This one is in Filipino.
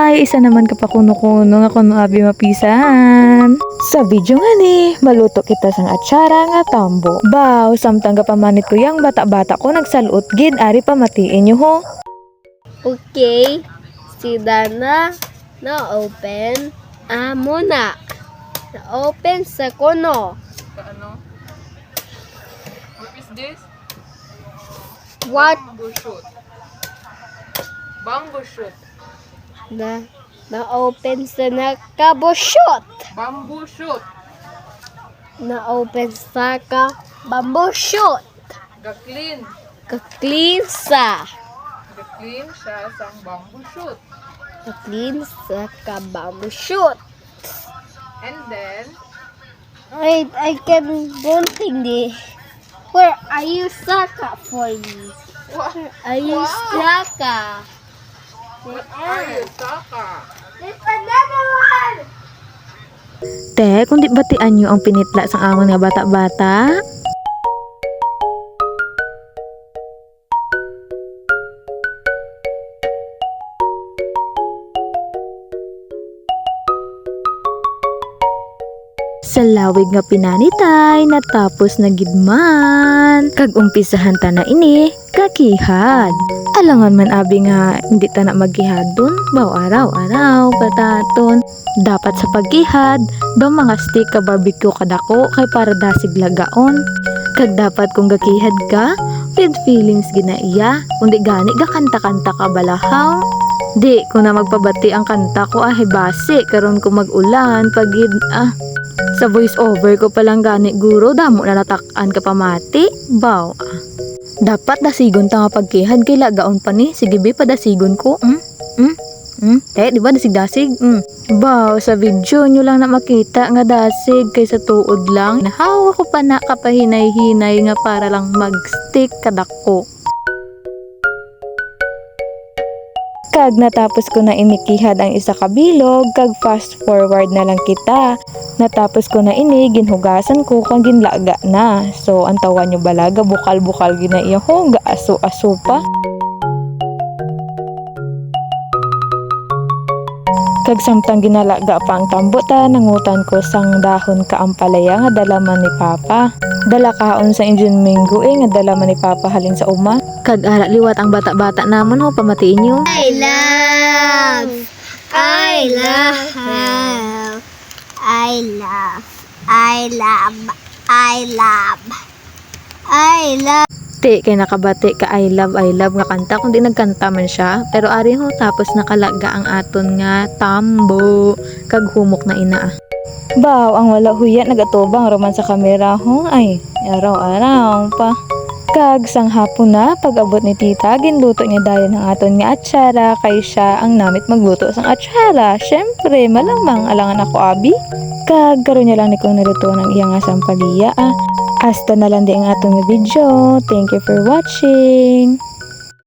Ay, isa naman ka pa kuno-kuno nga kuno abi mapisan. Sa video nga ni, maluto kita sang atsara nga tambo. Baw, samtang pamanit ko yang bata-bata ko nagsaluot gid, ari pamatiin nyo ho. Okay, si Dana na-open muna. Na-open sa kuno. Ano? What is this? What? Bamboo shoot. Bamboo shoot. Na-open sa nakabusot. Bamboo shoot. Na-open sa kabambusot. Ga-clean. Ka-clean sa. Ga-clean siya sa bamboo shoot. Ka-clean sa kabambusot. And then, I can bunting di. Where are you Saka for me? what? Are you Saka? What are you, Saka? There's another one! Te, kung di batian nyo ang pinitla sang amon nga bata-bata. Sa lawig nga pinanitay, natapos na gidman. Kag umpisahan ta na ini, kakihad. Alangan man abi nga hindi ta na maghihad dun, baw araw-araw, pataton. Dapat sa paghihad, ba mga stick ka barbecue kadako kay para dasig lagaon. Kag dapat kung gakihad ka, with feelings ginaiya, kundi gani gakanta-kanta ka balahaw. Di ko na magpabati ang kanta ko base karon ko mag-ulan pagid sa voice over ko palang gani guro damo na natakan ka pamati baw. Dapat dasigon ta nga pagkihad kay lagaon pa ni sige bi padasigon ko di ba dasig baw sa video nyo lang na makita nga dasig kay sa tuod lang nahawa ko pa na kapahinay-hinay nga para lang mag-stick kadako. Kag natapos ko na inikihad ang isa ka bilog, kag fast forward na lang kita. Natapos ko na ini, ginhugasan ko kang ginlaga na. So, ang tawa nyo balaga, bukal-bukal ginaiya ho, gaaso-aso pa. Kag samtang ginalaga pa ang tambota, nangutan ko sang dahon ka ampalaya nga dala man ni Papa. Dala kaon sa Indian Mingo nga dala man ni Papa halin sa uma. Kag ara liwat ang bata-bata namon ho, pamatiin nyo. I love. I love. I love. I love. I love. I love. Te, kay nakabati ka I love nga kanta kung di nagkanta man siya. Pero ari ho, tapos nakalaga ang aton nga tambo. Kag humok na ina. Baw, ang wala huya nagatubang roman sa kamera ho. Ay, araw-araw pa. Kag sang hapon na, pag-abot ni tita, ginluto niya dayon ng aton nga atsara kay siya ang namit magluto sang atsara. Syempre, malamang alangan ako abi. Kag karon niya lang ni kong niluto ng iyang asampalaya. Hasta na lang di ang atong video. Thank you for watching.